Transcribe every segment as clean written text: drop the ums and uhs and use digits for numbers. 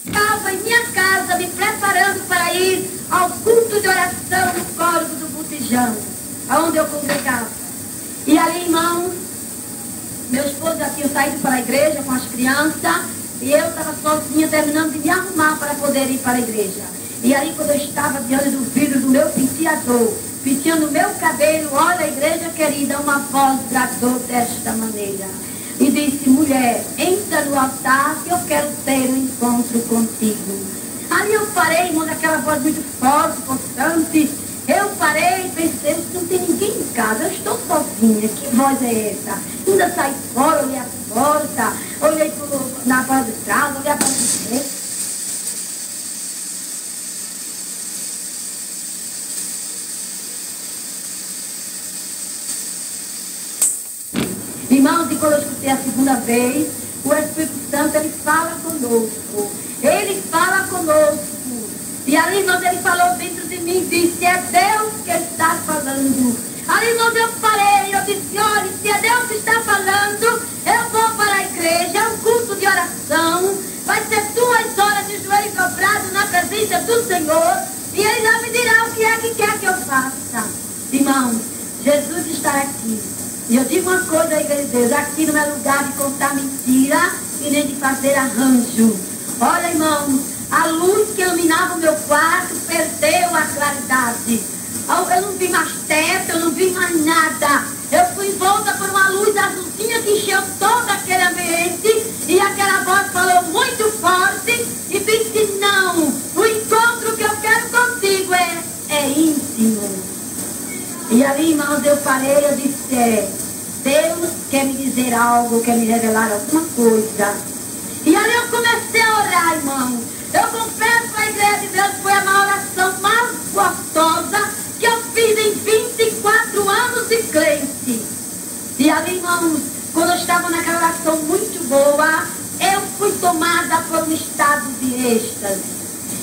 Estava em minha casa me preparando para ir ao culto de oração no Córrego do Botijão, aonde eu congregava. E ali, irmãos, meu esposo já tinha saído para a igreja com as crianças e eu estava sozinha terminando de me arrumar para poder ir para a igreja. E aí, quando eu estava diante do vidro do meu penteador, penteando o meu cabelo, olha, igreja querida, uma voz bradou desta maneira e disse: mulher, entra no altar que eu quero ter um encontro contigo. Ali eu parei, irmão, daquela voz muito forte, constante. Eu parei e pensei: não tem ninguém em casa, eu estou sozinha, que voz é essa? Ainda saí fora, olhei a porta, olhei na porta de casa, olhei a porta de frente. Irmãos, e quando eu escutei a segunda vez, o Espírito Santo, ele fala conosco. Ele fala conosco. E ali, irmãos, ele falou dentro de mim, disse: é Deus que está falando. Ali, irmãos, eu parei, eu disse: olha, se é Deus que está falando, eu vou para a igreja, é um culto de oração, vai ser 2 horas de joelho dobrado na presença do Senhor, e Ele já me dirá o que é que quer que eu faça. Irmãos, Jesus está aqui. E eu digo uma coisa aí, Deus, aqui não é lugar de contar mentira e nem de fazer arranjo. Olha, irmãos, a luz que iluminava o meu quarto perdeu a claridade. Eu não vi mais teto, eu não vi mais nada. Eu fui envolta por uma luz azulzinha que encheu todo aquele ambiente. E aquela voz falou muito forte e disse: não, o encontro que eu quero contigo é íntimo. E ali, irmãos, eu parei, eu disse: Deus quer me dizer algo, quer me revelar alguma coisa. E ali eu comecei a orar, irmão. Eu confesso à igreja de Deus, foi a maior oração mais gostosa que eu fiz em 24 anos de crente. E ali, irmãos, quando eu estava naquela oração muito boa, eu fui tomada por um estado de êxtase.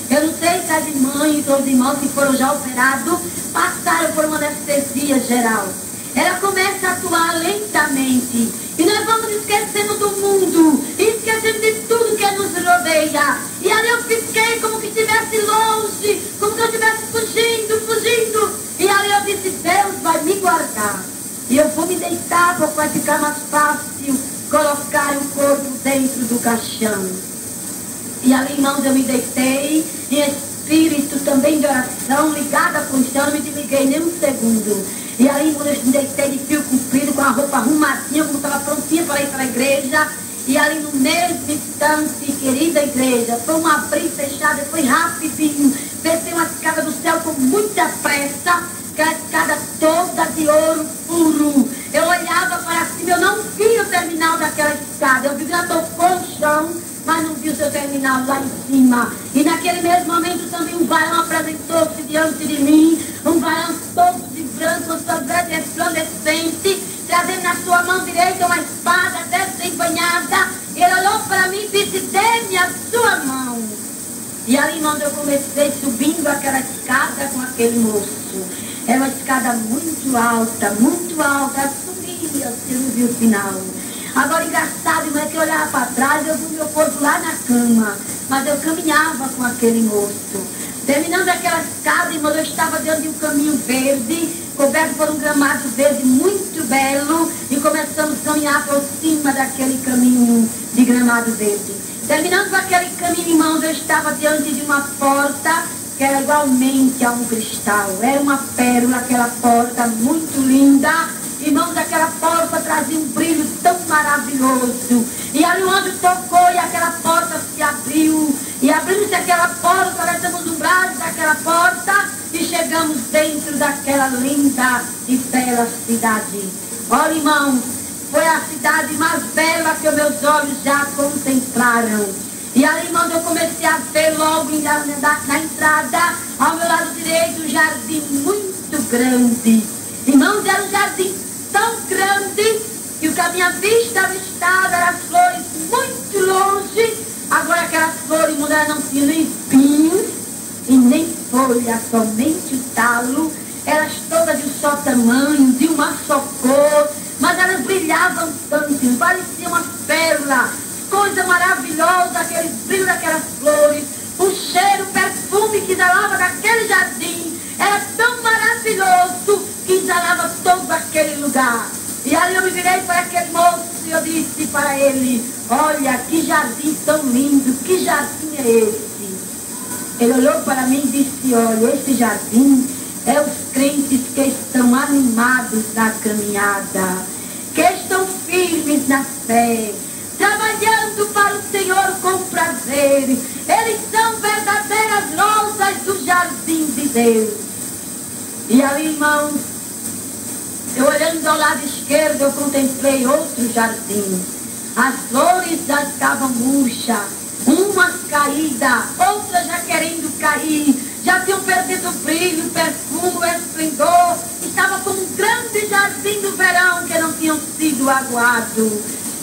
Eu não sei se as irmãs ou os irmãos que foram já operados passaram por uma anestesia geral. Ela começa a atuar lentamente. E nós vamos esquecendo do mundo, esquecendo de tudo que nos rodeia. E ali eu fiquei como que estivesse longe, como que eu estivesse fugindo. E ali eu disse: Deus vai me guardar. E eu vou me deitar, porque vai ficar mais fácil colocar o corpo dentro do caixão. E ali, irmãos, eu me deitei, em espírito também de oração, ligada com o chão, não me desliguei nem um segundo. E aí, quando eu me deitei de fio comprido, com a roupa arrumadinha, como estava prontinha para ir para a igreja, e ali no mesmo instante, querida igreja, foi um abrir e fechar, foi rapidinho, desceu uma escada do céu com muita pressa, aquela escada toda de ouro puro. Eu olhava para cima, eu não vi o terminal daquela escada, eu vi que ela tocou o chão, mas não vi o seu terminal lá em cima. E naquele mesmo momento também um varão apresentou-se diante de mim, um varão todo de branco, com sua veste resplandecente, trazendo na sua mão direita uma espada desembanhada. Ele olhou para mim e disse: dê-me a sua mão. E ali, irmãos, eu comecei subindo aquela escada com aquele moço. Era uma escada muito alta, subia, você não viu o final. Agora, engraçado, irmão, é que eu olhava para trás, eu vi o meu corpo lá na cama, mas eu caminhava com aquele moço. Terminando aquela escada, irmão, eu estava diante de um caminho verde, coberto por um gramado verde muito belo, e começamos a caminhar por cima daquele caminho de gramado verde. Terminando aquele caminho, irmãos, eu estava diante de uma porta que era igualmente a um cristal. Era uma pérola, aquela porta muito linda. Irmãos, aquela porta trazia um brilho tão maravilhoso. E ali o anjo tocou e aquela porta se abriu. E abrindo-se aquela porta, nós estamos no braço daquela porta e chegamos dentro daquela linda e bela cidade. Olha, irmãos, foi a cidade mais bela que os meus olhos já contemplaram. E ali, irmãos, eu comecei a ver logo na entrada, ao meu lado direito, um jardim muito grande. Irmãos, era um jardim tão grande que o que a minha vista avistava eram flores muito longe. Agora aquelas flores, irmãos, elas não tinham nem espinhos e nem folha, somente o talo. Elas todas de um só tamanho, de uma só cor, mas elas brilhavam tanto, pareciam uma pérola, coisa maravilhoso, aquele brilho daquelas flores, o cheiro, o perfume que exalava daquele jardim, era tão maravilhoso que exalava todo aquele lugar. E ali eu me virei para aquele moço e eu disse para ele: olha, que jardim tão lindo, que jardim é esse? Ele olhou para mim e disse: olha, esse jardim é os crentes que estão animados na caminhada, que estão firmes na fé, trabalhando para o Senhor com prazer. Eles são verdadeiras rosas do jardim de Deus. E ali, irmãos, eu olhando ao lado esquerdo, eu contemplei outro jardim. As flores já estavam murchas, umas caídas, outras já querendo cair, já tinham perdido o brilho, o perfume, o esplendor. Estava como um grande jardim do verão que não tinham sido aguados.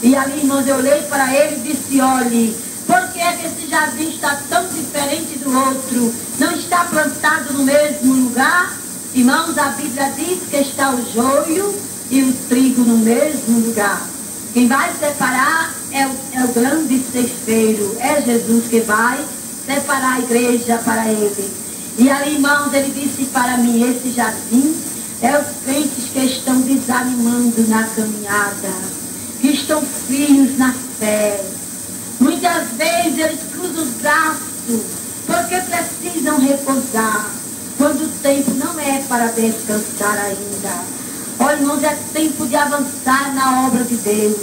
E ali, irmãos, eu olhei para ele e disse: olhe, por que é que esse jardim está tão diferente do outro? Não está plantado no mesmo lugar? Irmãos, a Bíblia diz que está o joio e o trigo no mesmo lugar. Quem vai separar é o grande ceifeiro, é Jesus que vai separar a igreja para ele. E ali, irmãos, ele disse para mim: esse jardim é os crentes que estão desanimando na caminhada, que estão frios na fé. Muitas vezes eles cruzam os braços porque precisam repousar, quando o tempo não é para descansar ainda. Olha, irmãos, é tempo de avançar na obra de Deus.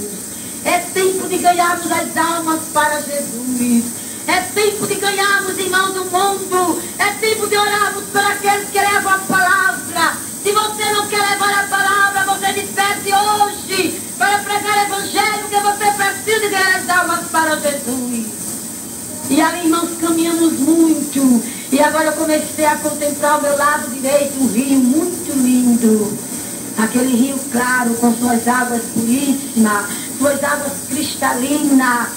É tempo de ganharmos as almas para Jesus. É tempo de ganharmos, irmãos, o mundo. É tempo de orarmos por aqueles que levam a palavra. Se você não quer levar a palavra, você desperte hoje para pregar o evangelho, que você precisa ganhar as almas para Jesus. E ali, irmãos, caminhamos muito. E agora eu comecei a contemplar ao meu lado direito um rio muito lindo. Aquele rio claro, com suas águas puríssimas, suas águas cristalinas.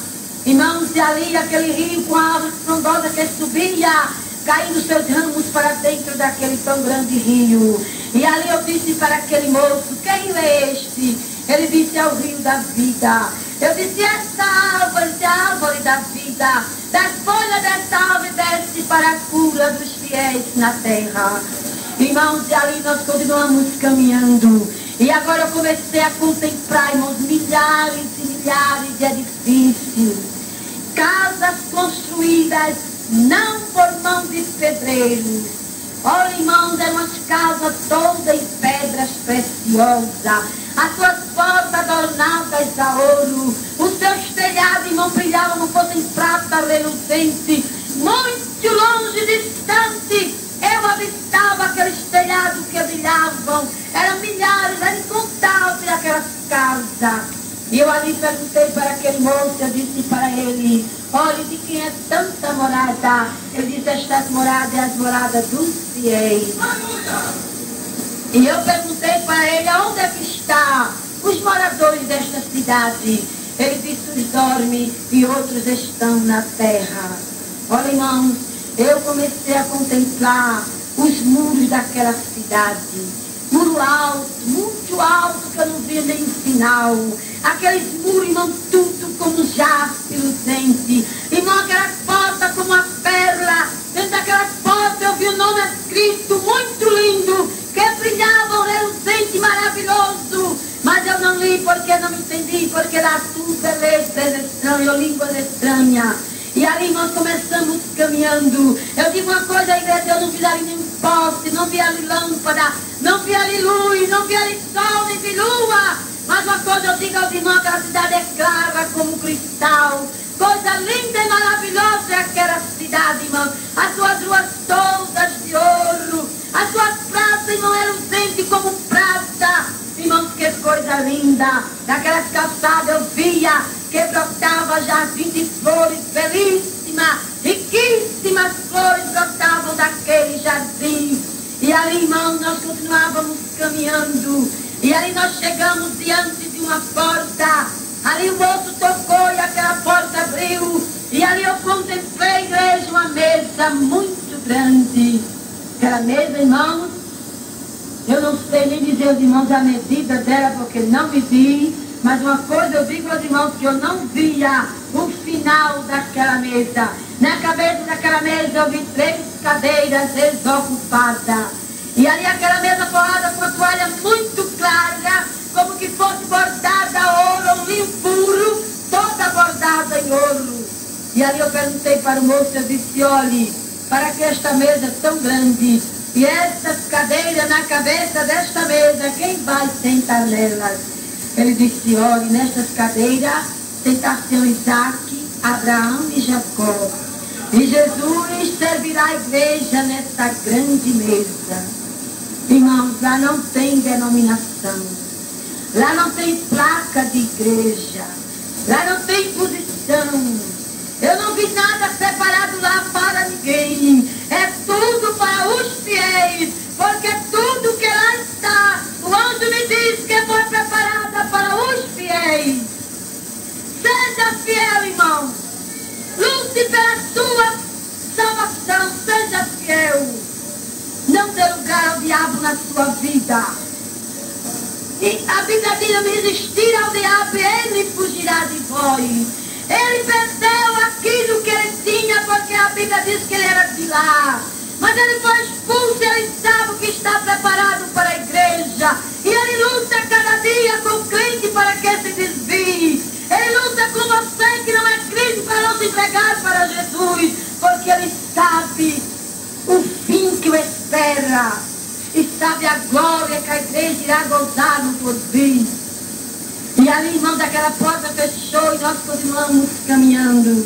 Irmãos, e ali aquele rio com a árvore frondosa que subia, caindo seus ramos para dentro daquele tão grande rio. E ali eu disse para aquele moço: que rio é este? Ele disse: é o rio da vida. Eu disse: esta árvore é a árvore da vida. Das folhas desta árvore desce para a cura dos fiéis na terra. Irmãos, e ali nós continuamos caminhando. E agora eu comecei a contemplar, irmãos, milhares e milhares de edifícios, casas construídas não por mão de pedreiros. Olha, irmãos, eram umas casas todas em pedras preciosas, as suas portas adornadas a ouro, os seus telhados, irmãos, brilhavam como fossem prata reluzente. Muito longe, distante, eu avistava aqueles telhados que brilhavam. Eram milhares, eram incontáveis aquelas casas. E eu ali perguntei para aquele moço, eu disse para ele: olhe, de quem é tanta morada? Ele disse: estas moradas é as moradas dos fiéis. E eu perguntei para ele: aonde é que está os moradores desta cidade? Ele disse: uns dormem e outros estão na terra. Olha, irmãos, eu comecei a contemplar os muros daquela cidade. Muro alto, muito alto, que eu não via nem o final. Aqueles muros, irmão, tudo como jaspe luzente. Irmão, aquelas portas como uma pérola. Dentro daquelas portas eu vi o nome escrito, muito lindo, que brilhava, reluzente, maravilhoso. Mas eu não li porque não entendi, porque era tudo letras estranhas, línguas estranhas. E ali nós começamos caminhando. Eu digo uma coisa, igreja: eu não vi ali nenhum poste, não vi ali lâmpada, não vi ali luz, não vi ali sol, nem vi lua. Mas uma coisa eu digo aos irmãos: que a cidade é clara como cristal. Coisa linda e maravilhosa é aquela cidade, irmão. As suas ruas todas de ouro, as suas praças, irmão, reluzentes como prata. Irmãos, que coisa linda. Daquelas calçadas eu via que brotava jardim de flores belíssimas, riquíssimas flores brotavam daquele jardim. E ali, irmãos, nós continuávamos caminhando. E ali nós chegamos diante de uma porta. Ali o moço tocou e aquela porta abriu. E ali eu contemplei, igreja, uma mesa muito grande. Aquela mesa, irmãos, eu não sei nem dizer aos irmãos a medida dela, porque não medi. Mas uma coisa eu digo aos irmãos: que eu não via o final final daquela mesa. Na cabeça daquela mesa eu vi 3 cadeiras desocupadas. E ali aquela mesa forrada com uma toalha muito clara, como que fosse bordada a ouro, um linho puro, toda bordada em ouro. E ali eu perguntei para o moço, eu disse, olhe, para que esta mesa tão grande e estas cadeiras na cabeça desta mesa, quem vai sentar nelas? Ele disse, olhe, nestas cadeiras sentar-se Isaac, Abraão e Jacó. E Jesus servirá a igreja nesta grande mesa. Irmãos, lá não tem denominação. Lá não tem placa de igreja. Lá não tem posição. Eu não vi nada separado lá para ninguém. É tudo para os fiéis. Porque tudo que lá está, o anjo me diz que foi preparada para os fiéis. Seja fiel, irmão. Lute pela sua salvação. Seja fiel. Não dê lugar ao diabo na sua vida. E a Bíblia diz, não resistir ao diabo, ele fugirá de vós. Ele perdeu aquilo que ele tinha, porque a Bíblia diz que ele era de lá. Mas ele foi expulso, ele sabe o que está preparado para a igreja. E ele luta cada dia com o crente para que se desvie. Ele luta com você que não é crente para não se entregar para Jesus. Porque ele sabe o fim que o espera. E sabe a glória que a igreja irá gozar no porvir. E ali, irmãos, aquela porta fechou e nós continuamos caminhando.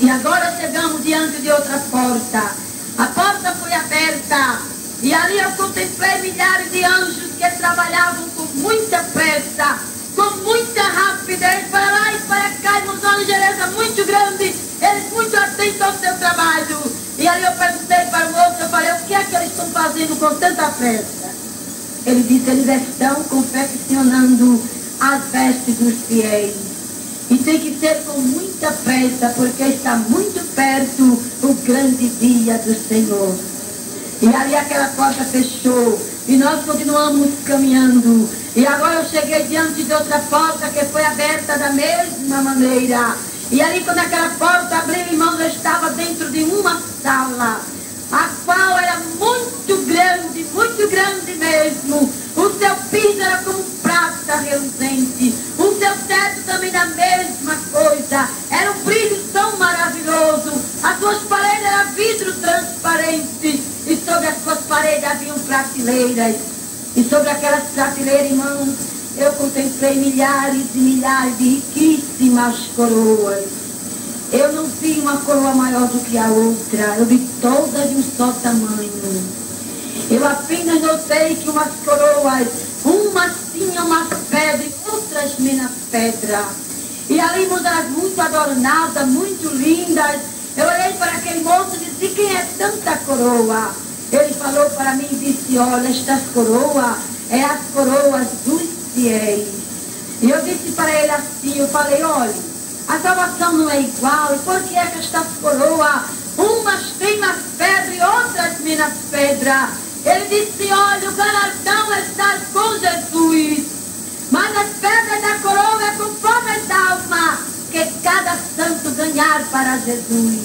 E agora chegamos diante de outra porta. A porta foi aberta. E ali eu contemplei milhares de anjos que trabalhavam com muita pressa, com muita rapidez, para lá e para cá, e nos uma ligeireza muito grande. Eles muito atentos ao seu trabalho. E aí eu perguntei para o moço, eu falei, o que é que eles estão fazendo com tanta pressa? Ele disse, eles estão confeccionando as vestes dos fiéis. E tem que ser com muita pressa, porque está muito perto o grande dia do Senhor. E ali aquela porta fechou, e nós continuamos caminhando. E agora eu cheguei diante de outra porta que foi aberta da mesma maneira. E ali quando aquela porta abriu, irmãos, eu estava dentro de uma sala, a qual era muito grande mesmo. O seu piso era como prata reluzente. O seu teto também da mesma coisa. Era um brilho tão maravilhoso. As suas paredes eram vidro transparente. E sobre as suas paredes haviam prateleiras. E sobre aquelas prateleiras, irmãos, eu contemplei milhares e milhares de riquíssimas coroas. Eu não vi uma coroa maior do que a outra. Eu vi todas de um só tamanho. Eu apenas notei que umas coroas, umas tinham umas pedras e outras menos pedra. E ali, eram muito adornadas, muito lindas. Eu olhei para aquele moço e disse, quem é tanta coroa? Ele falou para mim e disse, olha, estas coroas é as coroas dos fiéis. E eu disse para ele assim, eu falei, olha, a salvação não é igual, e por que é que estas coroas, umas têm mais pedra e outras menos pedra? Ele disse, olha, o galardão está com Jesus, mas as pedras da coroa é conforme as almas que cada santo ganhar para Jesus.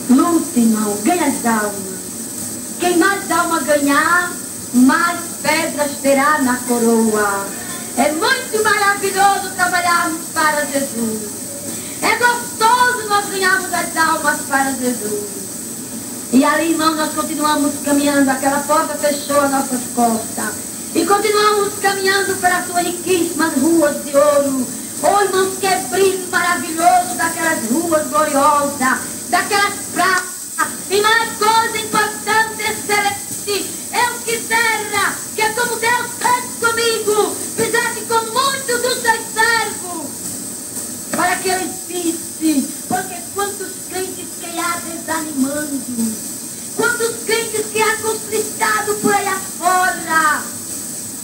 Lute, irmão, ganha as almas. Quem mais alma ganhar, mais pedras terá na coroa. É muito maravilhoso trabalharmos para Jesus. É gostoso nós ganharmos as almas para Jesus. E ali, irmão, nós continuamos caminhando. Aquela porta fechou as nossas costas. E continuamos caminhando pelas suas riquíssimas ruas de ouro. Oh, irmãos, que brilho maravilhoso daquelas ruas gloriosas, daquelas praças. E mais coisa importante, excelente, eu quisera que como Deus fez comigo, fizesse com muitos dos seus servos, para que eles vissem. Porque quantos crentes que há desanimando, quantos crentes que há conflitado por aí afora,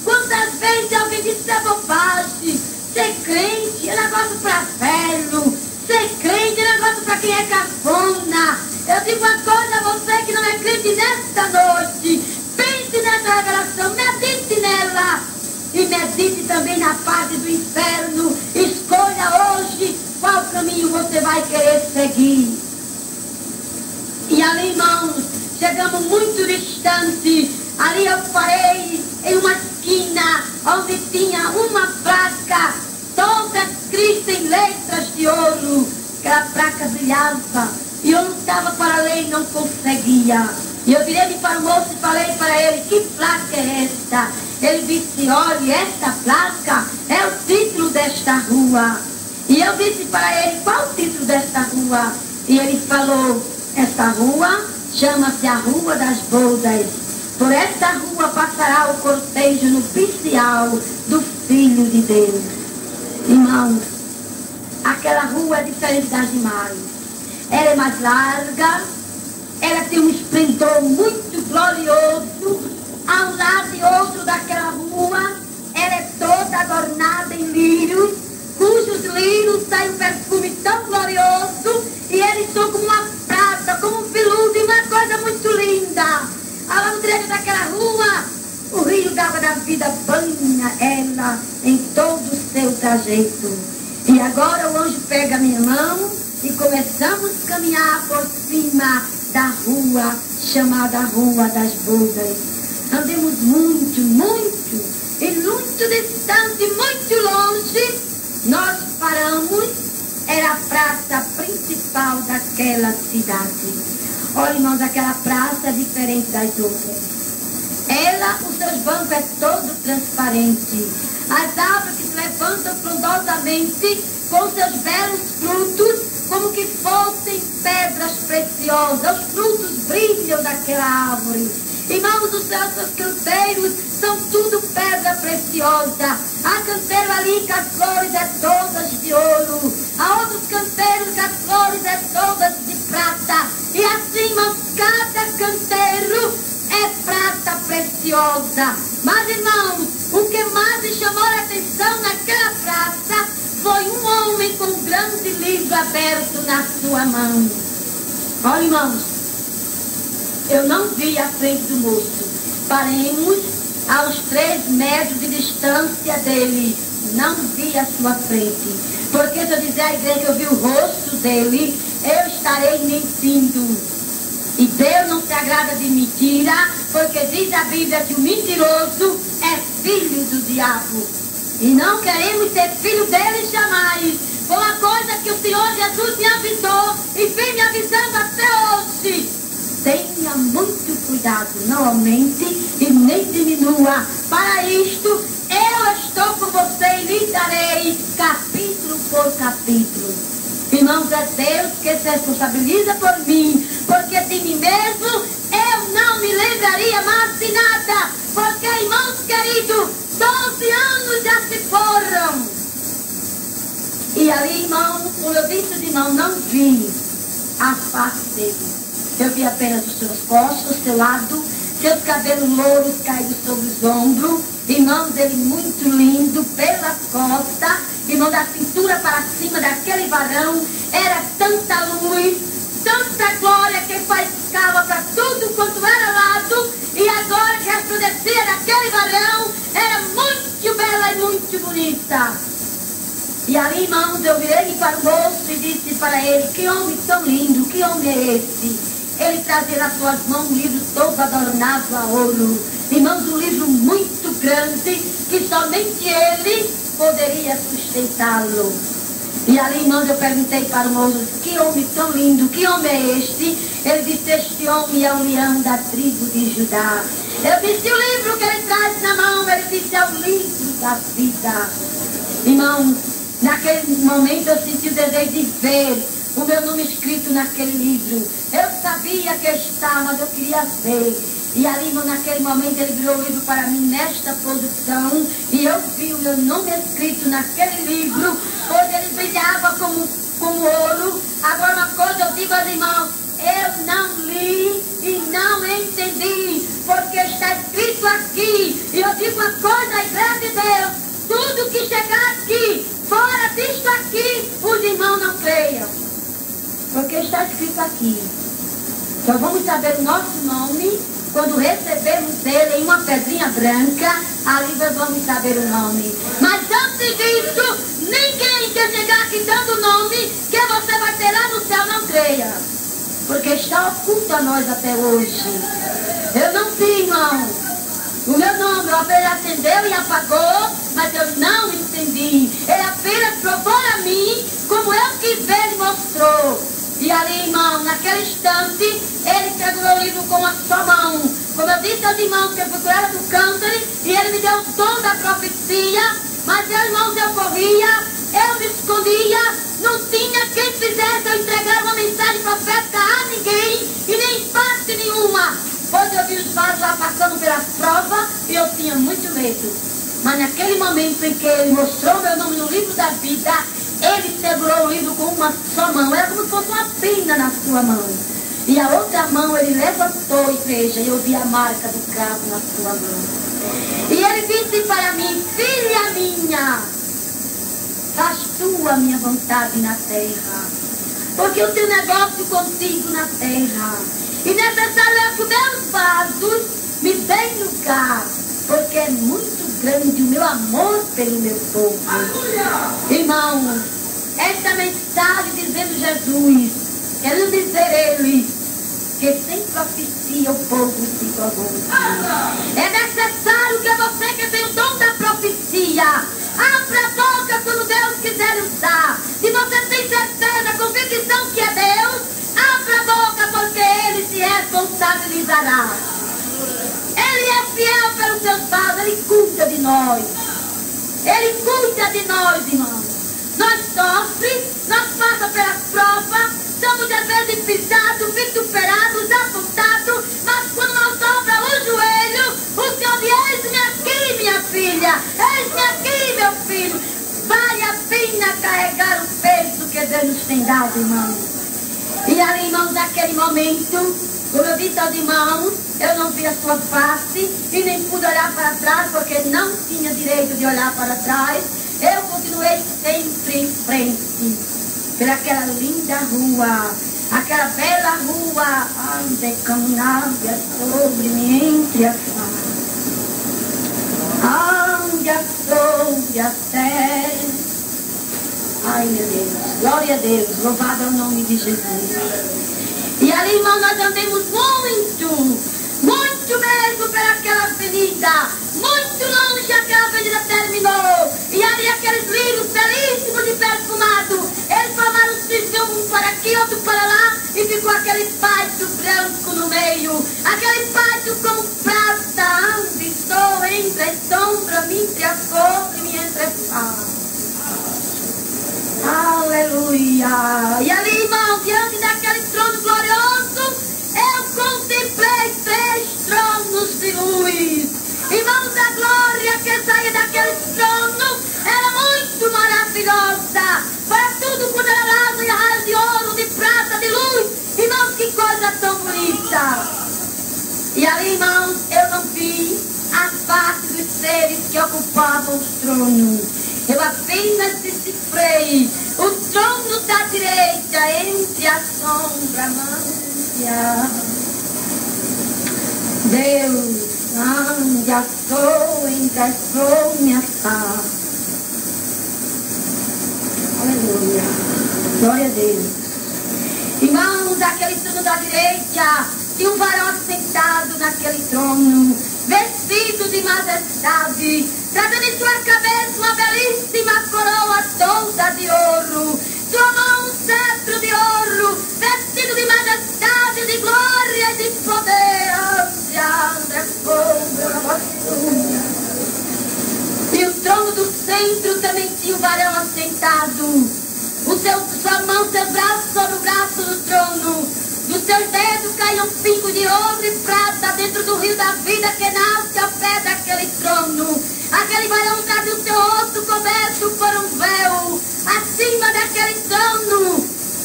quantas vezes alguém disse é bobagem, ser crente é negócio para velho, ser crente é negócio para quem é cafona. Eu digo uma coisa a você que não é crente nesta noite, pense nessa revelação, medite nela. E medite também na parte do inferno. Escolha seguir. E ali, irmãos, chegamos muito distante. Ali eu parei em uma esquina onde tinha uma placa toda escrita em letras de ouro. Aquela placa brilhava. E eu lutava para ler e não conseguia. E eu virei para o moço e falei para ele: que placa é esta? Ele disse: olha, esta placa é o título desta rua. E eu disse para ele: qual o título desta rua? E ele falou: esta rua chama-se a Rua das Bodas. Por esta rua passará o cortejo nupcial do Filho de Deus. Irmãos, aquela rua é diferente das demais. Ela é mais larga, ela tem um esplendor muito glorioso. A um lado e outro daquela rua, ela é toda adornada em lírios, cujos lírios têm um perfume tão glorioso, e eles são como uma prata, como um veludo, uma coisa muito linda. Ao lado direito daquela rua, o rio d'água da vida banha ela em todo o seu trajeto. E agora o anjo pega a minha mão e começamos a caminhar por cima da rua, chamada Rua das Bodas. Andemos muito, muito, e muito distante, muito longe, nós paramos, era a praça principal daquela cidade. Olha, irmãos, aquela praça é diferente das outras. Ela, os seus bancos é todo transparente. As árvores que se levantam frondosamente com seus belos frutos, como que fossem pedras preciosas. Os frutos brilham daquela árvore. Irmãos, os seus canteiros são tudo pedra preciosa. Há canteiro ali que as flores é todas de ouro. Há outros canteiros que as flores é todas de prata. E assim, irmãos, cada canteiro é prata preciosa. Mas, irmãos, o que mais me chamou a atenção naquela praça foi um homem com um grande livro aberto na sua mão. Olha, irmãos, eu não vi a frente do moço. Paremos aos 3 metros de distância dele. Não vi a sua frente. Porque se eu dizer à igreja que eu vi o rosto dele, eu estarei mentindo. E Deus não se agrada de mentira, porque diz a Bíblia que o mentiroso é filho do diabo. E não queremos ser filho dele jamais. Foi uma coisa que o Senhor Jesus me avisou e vem me avisando até hoje. Tenha muito cuidado, não aumente e nem diminua. Para isto, eu estou com você e lhe darei capítulo por capítulo. Irmãos, é Deus que se responsabiliza por mim, porque de mim mesmo eu não me lembraria mais de nada. Porque, irmãos queridos, 12 anos já se foram. E ali, irmão, como eu disse, irmão, não vi a face dele. Eu vi apenas os seus costos, o seu lado, seus cabelos louros caídos sobre os ombros. Irmãos, ele muito lindo pela costa. Irmão, da cintura para cima daquele varão, era tanta luz, tanta glória que faiscava para tudo quanto era lado. E agora que resplandecia daquele varão, era muito bela e muito bonita. E ali, irmãos, eu virei para o moço e disse para ele: que homem tão lindo, que homem é esse? Ele trazia nas suas mãos um livro todo adornado a ouro. Irmãos, um livro muito grande, que somente ele poderia sustentá-lo. E ali, irmãos, eu perguntei para o moço: que homem tão lindo, que homem é este? Ele disse: este homem é o leão da tribo de Judá. Eu disse: o livro que ele traz na mão? Ele disse: é o livro da vida. Irmãos, naquele momento eu senti o desejo de ver o meu nome escrito naquele livro. Eu sabia que estava, mas eu queria ver. E ali, naquele momento, ele virou o livro para mim nesta posição. E eu vi o meu nome escrito naquele livro, pois ele brilhava como ouro. Agora, uma coisa eu digo aos irmãos: eu não li e não entendi, porque está escrito aqui. E eu digo uma coisa à igreja de Deus: tudo que chegar aqui, fora disto aqui, os irmãos não creiam, porque está escrito aqui. Só vamos saber o nosso nome quando recebemos ele em uma pedrinha branca. Ali nós vamos saber o nome. Mas antes disso, ninguém quer chegar aqui dando o nome que você vai ter lá no céu, não crê. veia, porque está oculto a nós até hoje. Eu não vi, irmão. O meu nome, a abelha acendeu e apagou, mas eu não entendi. Ele apenas provou a mim como eu quis ver, ele mostrou. E ali, irmão, naquele instante, ele segurou o livro com a sua mão. Como eu disse aos irmãos que eu fui curada do câncer, e ele me deu o dom da profecia, mas, irmãos, eu corria, eu me escondia, não tinha quem fizesse eu entregar uma mensagem profética a ninguém, e nem parte nenhuma. Pois eu vi os vasos lá passando pelas provas, e eu tinha muito medo. Mas naquele momento em que ele mostrou meu nome no livro da vida, ele segurou o livro com uma só mão. Era como se fosse uma pena na sua mão. E a outra mão ele levantou, igreja, e eu vi a marca do cravo na sua mão. E ele disse para mim: filha minha, faz tu a minha vontade na terra, porque o teu negócio contigo na terra. E necessário é que os meus vasos me deem lugar, porque é muito grande o meu amor pelo meu povo. Irmão, esta mensagem dizendo Jesus, querendo dizer ele, que sem profecia o povo fica aborrecido. É necessário que você que tem o dom da profecia, abra a boca quando Deus quiser usar. Se você tem certeza, convicção que é Deus, abra a boca, porque ele se responsabilizará. Ele é fiel pelos seus vasos, ele cuida de nós. Ele cuida de nós, irmãos. Nós sofremos, nós passamos pelas provas, somos às vezes pisados, vituperados, apontados, mas quando nós dobra o joelho, o Senhor diz: eis-me aqui, minha filha, eis-me aqui, meu filho. Vale a pena carregar o peso que Deus nos tem dado, irmãos. E ali, irmãos, naquele momento, como eu disse aos irmãos, eu não vi a sua face e nem pude olhar para trás, porque não tinha direito de olhar para trás. Eu continuei sempre em frente, por aquela linda rua, aquela bela rua, onde caminhava sobre entre as onde sobre a terra. Ai, meu Deus, glória a Deus, louvado é o nome de Jesus. E ali, irmão, nós andamos muito mesmo pelaquela avenida, muito longe aquela avenida terminou. E ali aqueles livros belíssimos e perfumados, eles formaram um círculo, um para aqui, outro para lá, e ficou aquele pátio branco no meio, aquele pátio como prata, onde estou entre a sombra, me entre a cor e me entre a aleluia. E ali, irmão, diante daquele trono glorioso, eu contemplei 3 tronos de luz. Irmãos, a glória que saía daquele trono era muito maravilhosa. Para tudo quando era raso e raio de ouro, de prata, de luz. Irmãos, que coisa tão bonita. E ali, irmãos, eu não vi a face dos seres que ocupavam os tronos. Eu apenas decifrei o trono da direita entre a sombra mansa. Deus, onde a sou entre as minha face. Aleluia. Glória a Deus. Irmãos, aquele trono da direita tinha um varão sentado naquele trono, vestido de majestade, trazendo em sua cabeça uma belíssima coroa toda de ouro, sua mão um cetro de ouro, vestido de majestade, de glória e de poder. E o trono do centro também tinha o varão assentado, sua mão, seu braço sobre o braço do trono. Dos seus dedos caíam pingos de ouro e prata dentro do rio da vida que nasce ao pé daquele trono. Aquele varão trazia o seu rosto coberto por um véu. Acima daquele trono,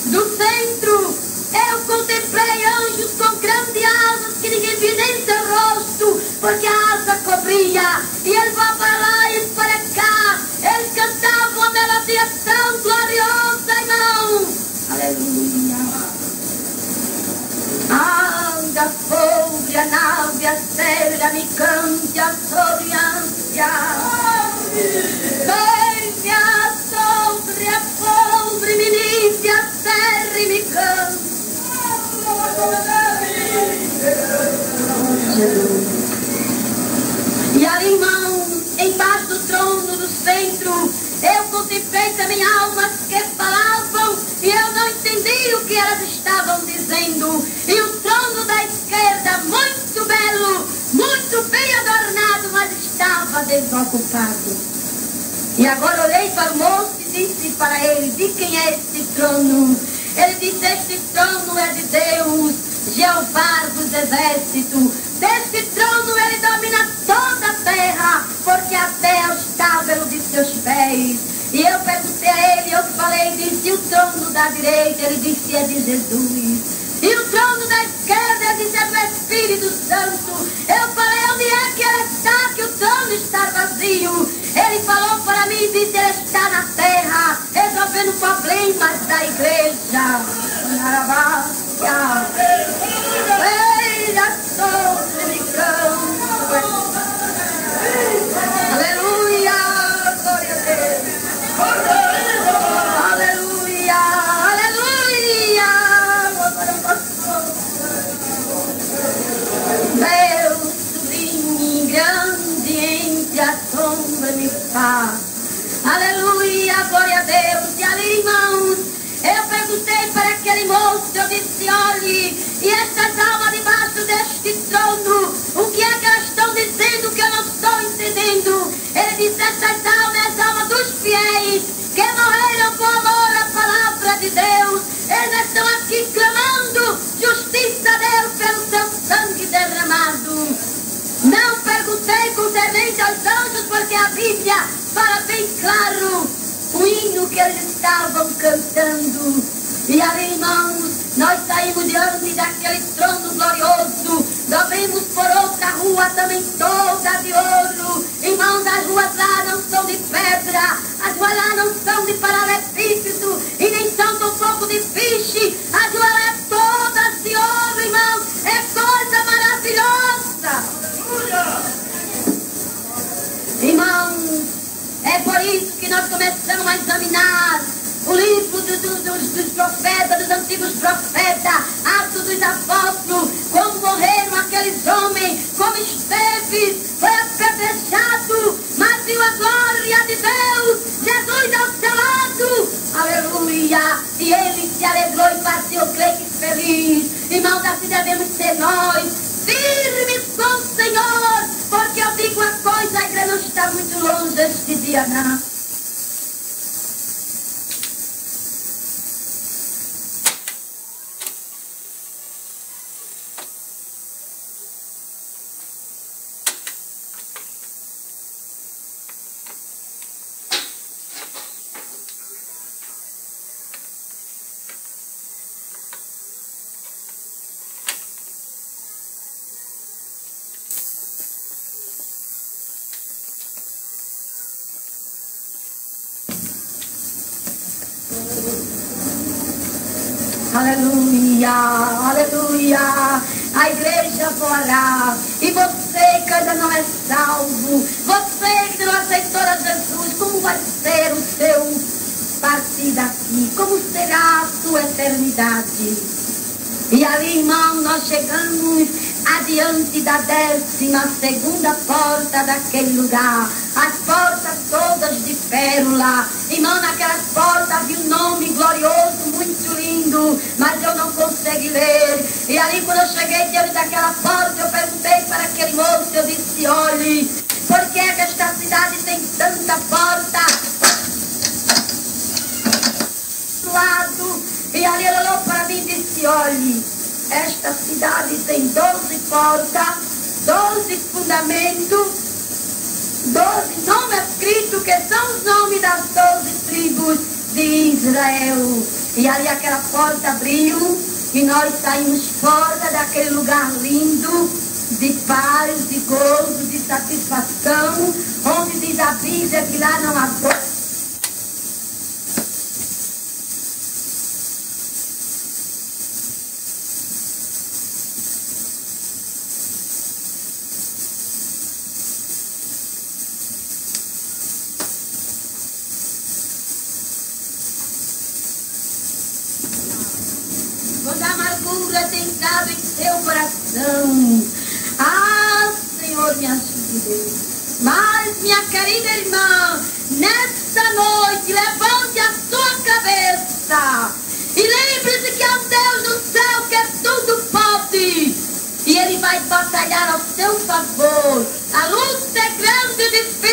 do centro, eu contemplei anjos com grandes asas que ninguém via nem seu rosto, porque a asa cobria. E eles vão para lá e para cá. Eles cantavam uma melodia tão gloriosa, irmão. Aleluia. Anda sobre a nave, a serra me cante a soriância. Vem-me sobre a pobre, me livre a serra e me cante. desocupado. E agora olhei para o moço e disse para ele: de quem é este trono? Ele disse: este trono é de Deus, Jeová dos exércitos. Deste trono ele domina toda a terra, porque a terra é o estábulo de seus pés. E eu perguntei a ele, eu falei, disse: e o trono da direita? Ele disse: é de Jesus. E o trono da esquerda, ele disse: é do Espírito Santo. Eu falei: onde é que ele está, que o trono está vazio? Ele falou para mim e disse: ele está na terra, resolvendo problemas da igreja. Aleluia, glória a Deus. Aleluia, aleluia. Meu sublime, grande entre a sombra me faz. Aleluia, glória a Deus. E ali, irmãos, eu perguntei para aquele moço, eu disse: olhe, e estas almas debaixo deste trono, o que é que elas estão dizendo que eu não estou entendendo? Ele disse: estas almas é as almas dos fiéis, que morreram por amor à palavra de Deus. Eles estão aqui clamando justiça a Deus pelo seu sangue derramado. Não perguntei concernente aos anjos, porque a Bíblia fala bem claro o hino que eles estavam cantando. E ali, irmãos, nós saímos diante daquele trono glorioso, nós vimos por outra rua também toda de ouro. Irmãos, as ruas lá não são de pedra, as ruas lá não são de paralelepípedo e nem são tão pouco de piche. As ruas lá é todas de ouro, irmãos, é coisa maravilhosa. Irmãos, é por isso que nós começamos a examinar o livro dos profetas, dos antigos profetas, Atos dos Apóstolos, como morreram aqueles homens, como esteve, foi apedrejado, mas viu a glória de Deus, Jesus ao seu lado, aleluia, e ele se alegrou e partiu, creio que feliz. Irmãos, assim devemos ser nós, firmes com o Senhor, porque eu digo uma coisa, a igreja não está muito longe este dia, não. Aleluia, aleluia. A igreja voará. E você que ainda não é salvo, você que não aceitou a Jesus, como vai ser o seu partir daqui? Como será a sua eternidade? E ali, irmão, nós chegamos adiante da 12ª porta daquele lugar. As portas todas de pérola. Irmão, naquelas portas havia um nome glorioso, muito lindo, mas eu não consegui ler. E ali, quando eu cheguei diante daquela porta, eu perguntei para aquele moço, eu disse: olhe, por que é que esta cidade tem tanta porta? Do lado. E ali ele olhou para mim e disse: olhe, esta cidade tem 12 portas, 12 fundamentos, 12 nomes escritos, que são os nomes das 12 tribos de Israel. E ali aquela porta abriu e nós saímos fora daquele lugar lindo, de paz, de gozo, de satisfação, onde diz a Bíblia que lá não há dor. Quando a amargura tem entrado em seu coração, ah, Senhor, me ajude, Deus. Mas, minha querida irmã, nessa noite, levante a sua cabeça e lembre-se que há um Deus no céu que é tudo pode, e Ele vai batalhar ao seu favor. A luta é grande e difícil,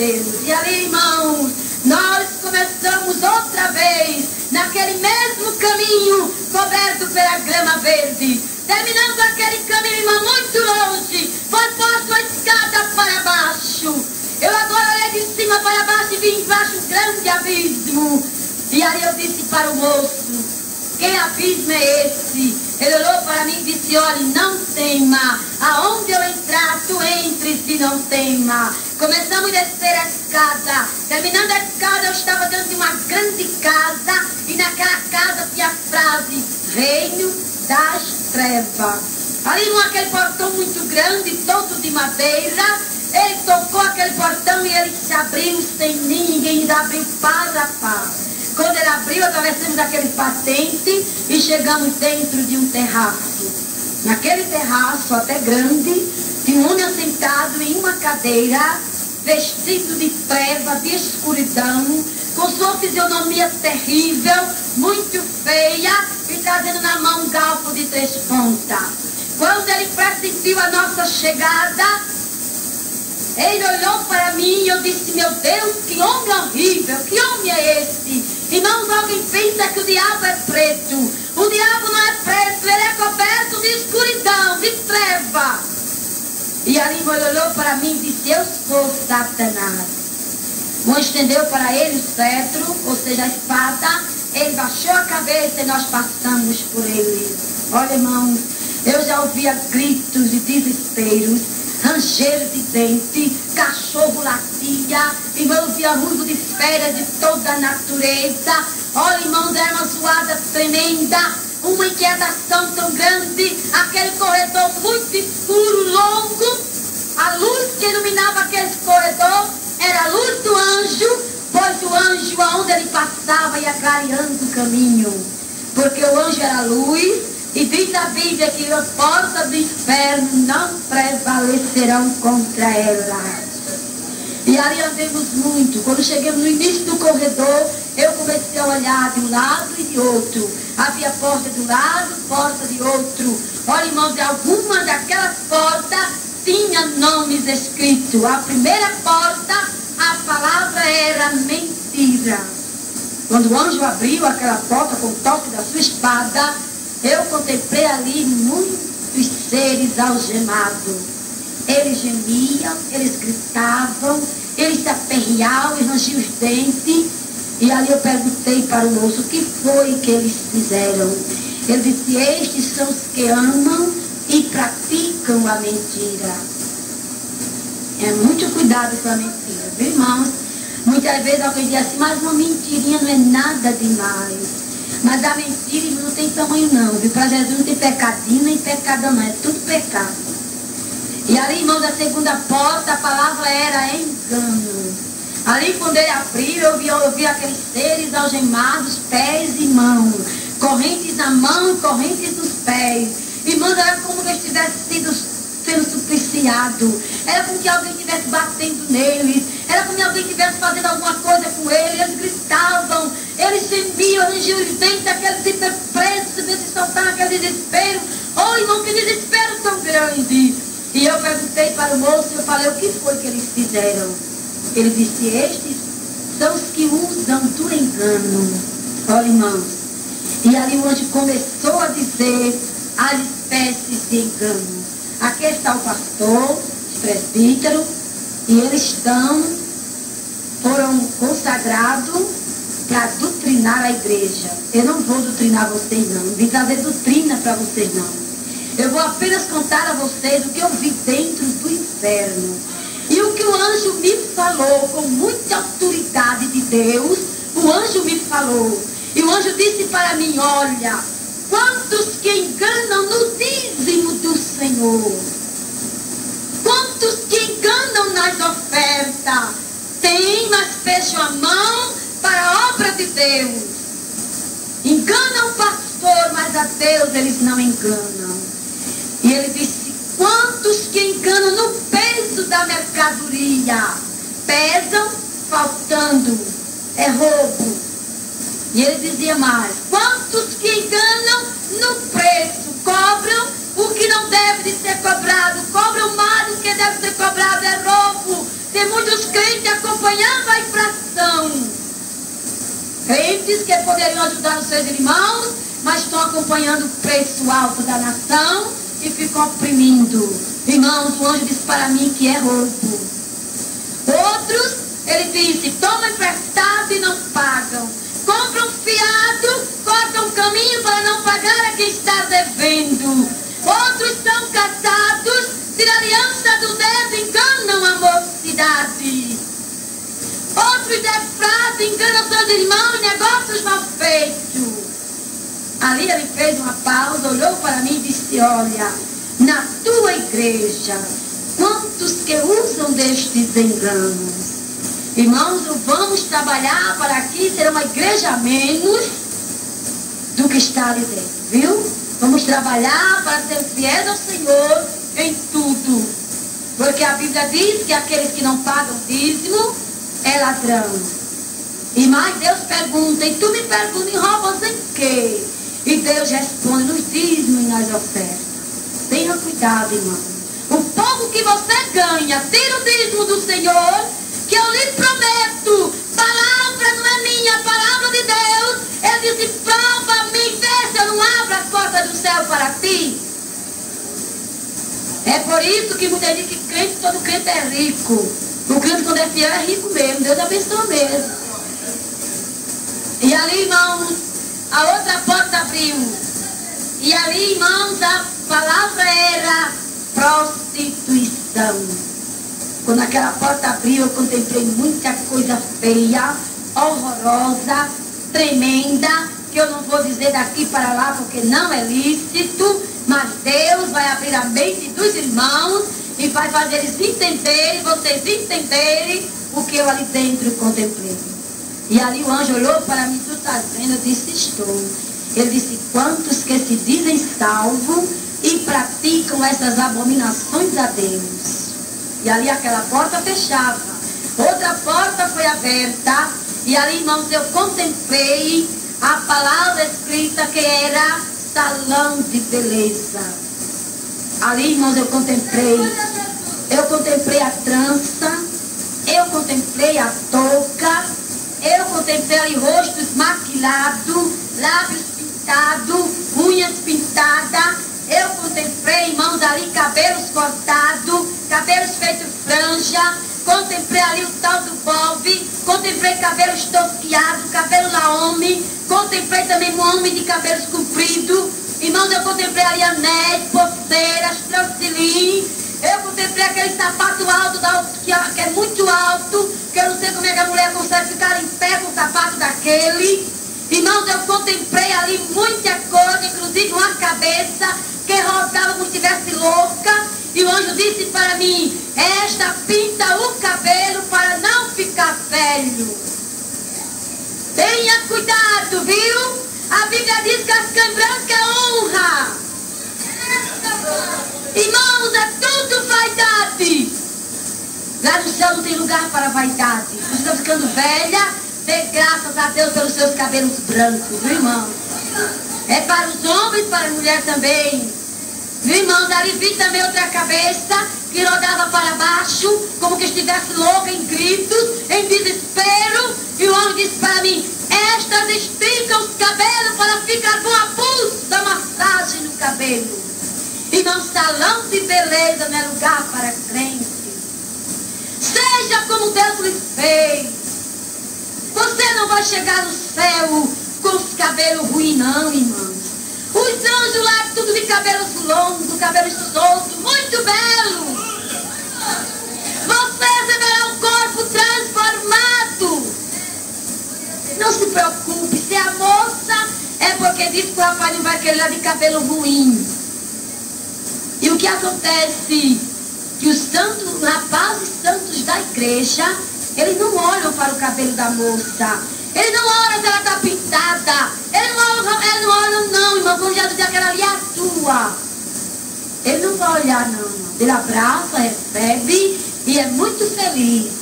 Deus. E ali, irmãos, nós começamos outra vez naquele mesmo caminho coberto pela grama verde. Terminando aquele caminho, irmão, muito longe, foi posto uma escada para baixo. Eu agora olhei de cima para baixo e vi embaixo um grande abismo. E ali eu disse para o moço: que abismo é esse? Ele olhou para mim e disse: olhe, não tema. Aonde eu entrar, tu entres e não tema. Começamos a descer a escada. Terminando a escada, eu estava dentro de uma grande casa. E naquela casa tinha a frase: Reino das Trevas. Ali naquele portão muito grande, todo de madeira. Ele tocou aquele portão e ele se abriu sem ninguém. Ele abriu paz a paz. Quando ele abriu, atravessamos aquele patente e chegamos dentro de um terraço. Naquele terraço, até grande, tinha um homem sentado em uma cadeira, vestido de treva, de escuridão, com sua fisionomia terrível, muito feia, e trazendo na mão um galfo de 3 pontas. Quando ele pressentiu a nossa chegada, ele olhou para mim e eu disse: meu Deus, que homem horrível, que homem é esse? Irmãos, alguém pensa que o diabo é preto. O diabo não é preto, ele é coberto de escuridão, de treva. E ali ele olhou para mim e disse: eu sou Satanás. Moisés estendeu para ele o cetro, ou seja, a espada. Ele baixou a cabeça e nós passamos por ele. Olha, irmãos, eu já ouvia gritos de desesperos, ranger de dente, cachorro latia, irmão, eu via ruivo de feras de toda a natureza. Olha, irmãos, era uma zoada tremenda, uma inquietação tão grande, aquele corredor muito escuro, longo. A luz que iluminava aquele corredor era a luz do anjo, pois o anjo, aonde ele passava, ia clareando o caminho, porque o anjo era luz. E diz a Bíblia que as portas do inferno não prevalecerão contra ela. E ali andamos muito. Quando chegamos no início do corredor, eu comecei a olhar de um lado e de outro. Havia porta de um lado, porta de outro. Olha, irmãos, algumas daquelas portas tinha nomes escritos. A primeira porta, a palavra era mentira. Quando o anjo abriu aquela porta com o toque da sua espada, eu contemplei ali muitos seres algemados. Eles gemiam, eles gritavam, eles se aperreavam, eles rangiam os dentes. E ali eu perguntei para o moço: o que foi que eles fizeram? Ele disse: estes são os que amam e praticam a mentira. É muito cuidado com a mentira, viu, irmãos? Muitas vezes alguém diz assim: mas uma mentirinha não é nada demais. Mas a mentira não tem tamanho não, viu? Para Jesus não tem pecadinho nem pecado não, é tudo pecado. E ali, irmãos, a segunda porta, a palavra era engano. Ali quando ele abriu, eu vi aqueles seres algemados, pés e mãos, correntes na mão e correntes nos pés. Irmãos, era como que eu estivesse sendo supliciado. Era como que alguém estivesse batendo neles. Era como que alguém estivesse fazendo alguma coisa com eles. Eles gritavam, eles gemiam, rangiam os dentes, aqueles presos, se soltar naquele desespero. Oh, irmão, que desespero tão grande. E eu perguntei para o moço, eu falei: o que foi que eles fizeram? Ele disse: estes são os que usam do engano. Olha, irmãos, e ali o anjo começou a dizer as espécies de engano. Aqui está o pastor, o presbítero, e eles foram consagrados para doutrinar a igreja. Eu não vou doutrinar vocês não, não vim trazer doutrina para vocês não. Eu vou apenas contar a vocês o que eu vi dentro do inferno. E o que o anjo me falou, com muita autoridade de Deus, o anjo me falou. E o anjo disse para mim: olha, quantos que enganam no dízimo do Senhor, quantos que enganam nas ofertas, tem, mas fecham a mão para a obra de Deus. Enganam o pastor, mas a Deus eles não enganam. E ele disse: quantos que enganam no peso da mercadoria, pesam faltando, é roubo. E ele dizia mais: quantos que enganam no preço, cobram o que não deve de ser cobrado, cobram mais do que deve ser cobrado, é roubo. Tem muitos crentes a crentes que poderiam ajudar os seus irmãos, mas estão acompanhando o preço alto da nação e ficam oprimindo. Irmãos, o anjo disse para mim que é roubo. Outros, ele disse, tomam emprestado e não pagam. Compram fiado, cortam caminho para não pagar a quem está devendo. Outros são casados, tiram a aliança do dedo, enganam a mocidade. Outros defraudam, enganam seus irmãos, negócios mal feitos. Ali ele fez uma pausa, olhou para mim e disse, olha, na tua igreja, quantos que usam destes enganos? Irmãos, vamos trabalhar para aqui ser uma igreja a menos do que está ali dentro, viu? Vamos trabalhar para ser fiéis ao Senhor em tudo. Porque a Bíblia diz que aqueles que não pagam dízimo é ladrão. E mais Deus pergunta, e tu me perguntas, roubas em quê? E Deus responde nos dízimos e nas ofertas. Tenha cuidado, irmão. O pouco que você ganha, tira o dízimo do Senhor, que eu lhe prometo, palavra não é minha, palavra de Deus. Ele disse, prova-me, vê se eu não abro as portas do céu para ti. É por isso que muita gente que crente, todo crente é rico. O crente quando é fiel é rico mesmo, Deus abençoa mesmo. E ali, irmãos, a outra porta abriu. E ali, irmãos, a palavra era prostituição. Quando aquela porta abriu, eu contemplei muita coisa feia, horrorosa, tremenda, que eu não vou dizer daqui para lá porque não é lícito, mas Deus vai abrir a mente dos irmãos e vai fazer eles entenderem, vocês entenderem o que eu ali dentro contemplei. E ali o anjo olhou para mim, tu estás vendo? Eu disse, estou. Ele disse, quantos que se dizem salvos e praticam essas abominações a Deus? E ali aquela porta fechava. Outra porta foi aberta. E ali, irmãos, eu contemplei a palavra escrita que era salão de beleza. Ali, irmãos, eu contemplei a trança, eu contemplei a touca, eu contemplei ali rostos maquilados, lábios pintados, unhas pintadas. Eu contemplei, irmãos, ali cabelos cortados, cabelos feitos franja. Contemplei ali o tal do bob, contemplei cabelos tosquiados, cabelo laome. Contemplei também um homem de cabelos compridos. Irmãos, eu contemplei ali anéis, pulseiras, transilim. Eu contemplei aquele sapato alto, que é muito alto, que eu não sei como é que a mulher consegue ficar em pé com o sapato daquele. Irmãos, eu contemplei ali muita coisa, inclusive uma cabeça que rodava como se estivesse louca. E o anjo disse para mim, esta pinta o cabelo para não ficar velho. Tenha cuidado, viu? A Bíblia diz que as cães brancas é honra. Irmãos, é tudo vaidade. Lá no céu não tem lugar para vaidade. Você está ficando velha, dê graças a Deus pelos seus cabelos brancos, viu, irmão? É para os homens, para a mulher também. Viu, irmãos? Ali vi também outra cabeça que rodava para baixo, como que estivesse louca, em gritos, em desespero. E o anjo disse para mim, estas esticam os cabelos para ficar com a pulso da massagem no cabelo. Irmão, salão de beleza não é lugar para crente. Seja como Deus lhe fez. Você não vai chegar no céu com os cabelos ruins, não, irmãos. Os anjos lá, tudo de cabelos longos, cabelos soltos, muito belos. Você receberá um corpo transformado. Não se preocupe, se a moça é porque diz que o rapaz não vai querer lá de cabelo ruim. E o que acontece? Que os santos, os rapazes santos da igreja, eles não olham para o cabelo da moça. Eles não olham se ela está pintada. Eles não olham não, irmão. Quando Jesus diz que aquela ali é a tua. Ele não vai olhar não, irmão. Ele abraça, recebe e é muito feliz.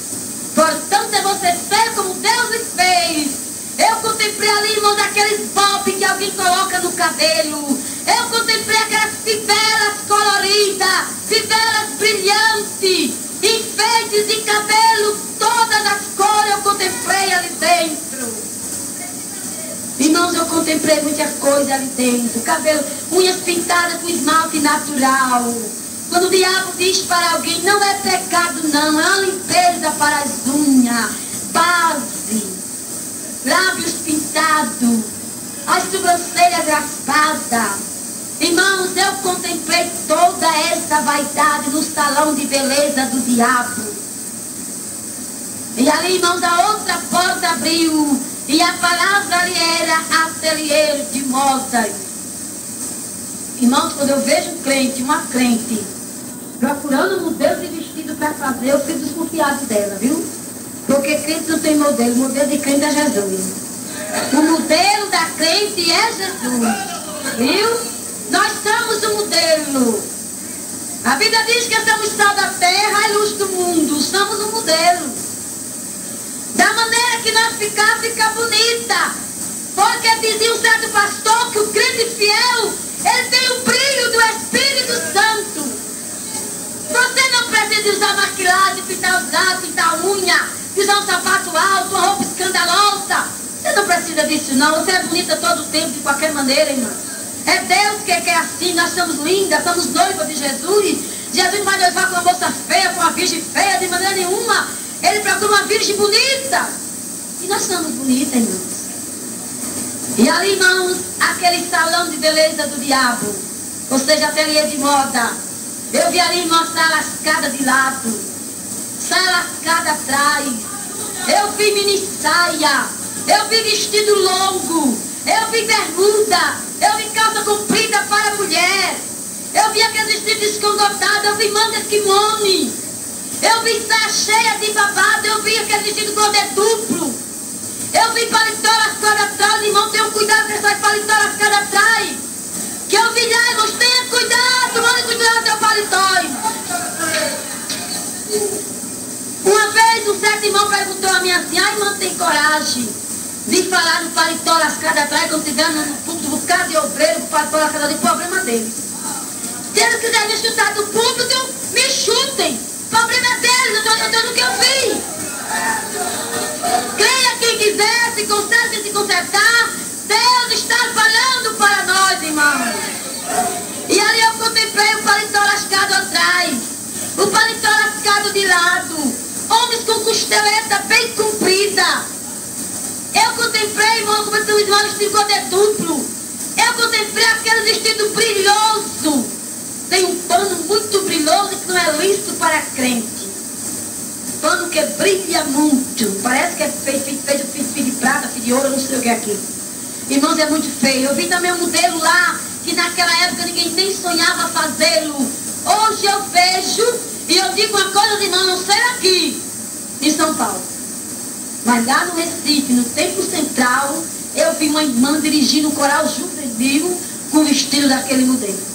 Portanto, é você ser como Deus lhe fez. Eu contemplei ali, irmão, daqueles bob que alguém coloca no cabelo. Eu contemplei aquelas fivelas coloridas, fivelas brilhantes, enfeites de cabelo, todas as cores eu contemplei ali dentro. contemplei muita coisa ali dentro. Cabelo, unhas pintadas com esmalte natural. Quando o diabo diz para alguém, não é pecado não, é uma limpeza para as unhas. Base, lábios pintados, as sobrancelhas raspadas. Irmãos, eu contemplei toda essa vaidade no salão de beleza do diabo. E ali, irmãos, a outra porta abriu. E a palavra ali era ateliê de modas. Irmãos, quando eu vejo um crente, uma crente, procurando um modelo de vestido para fazer, eu fico desconfiado dela, viu? Porque crente não tem modelo. O modelo de crente é Jesus. O modelo da crente é Jesus. Viu? Nós somos o modelo. A Bíblia diz que somos sal da terra e luz do mundo. Somos o modelo. Da maneira que nós fica bonita. Porque dizia um certo pastor que o crente fiel, ele tem o brilho do Espírito Santo. Você não precisa usar maquilagem, pintar os lábios, pintar a unha, usar um sapato alto, uma roupa escandalosa. Você não precisa disso não. Você é bonita todo o tempo, de qualquer maneira, irmã. É Deus que quer assim. Nós somos lindas, somos noivas de Jesus. Jesus não vai noivar com uma moça feia, com uma virgem feia, de maneira nenhuma. Ele procura uma virgem bonita. E nós somos bonitas, irmãos. E ali, irmãos, aquele salão de beleza do diabo, ou seja, ateliê de moda. Eu vi ali, irmão, saia lascada de lado, saia lascada atrás. Eu vi mini saia, eu vi vestido longo, eu vi bermuda, eu vi calça comprida para mulher, eu vi aquele vestido escongotado, eu vi manga kimono, eu vi saia cheia de babado, eu vi aquele vestido godê duplo, eu vi paletó lascado atrás. Irmão, tenham cuidado com essas paletó lascado atrás, que eu vi lá, irmãos, tenha cuidado, manda cuidar do teu paletó, irmão. Uma vez um certo irmão perguntou a mim assim: ai, irmã, tem coragem de falar no paletó lascado atrás quando estiver no púlpito, um bocado de obreiro com paletó lascado atrás? Problema deles. Se eles quiserem me chutar do púlpito, me chutem. Problema é deles, eu estou dando o que eu fiz. Creia quem quiser, se conserte, se consertar. Deus está falando para nós, irmãos. E ali eu contemplei o paletó lascado atrás, o paletó lascado de lado, homens com costeleta bem comprida. Eu contemplei, irmão, como se o irmão ficou de duplo. Eu contemplei aquele vestido brilhoso. Tem um pano muito brilhoso que não é lícito para crente. Pano que brilha muito. Parece que é feito de prata, feito de ouro, eu não sei o que é aquilo. Irmãos, é muito feio. Eu vi também um modelo lá, que naquela época ninguém nem sonhava fazê-lo. Hoje eu vejo, e eu digo uma coisa, irmão, não sei aqui, em São Paulo. Mas lá no Recife, no Templo Central, eu vi uma irmã dirigindo um coral juvenil com o vestido daquele modelo.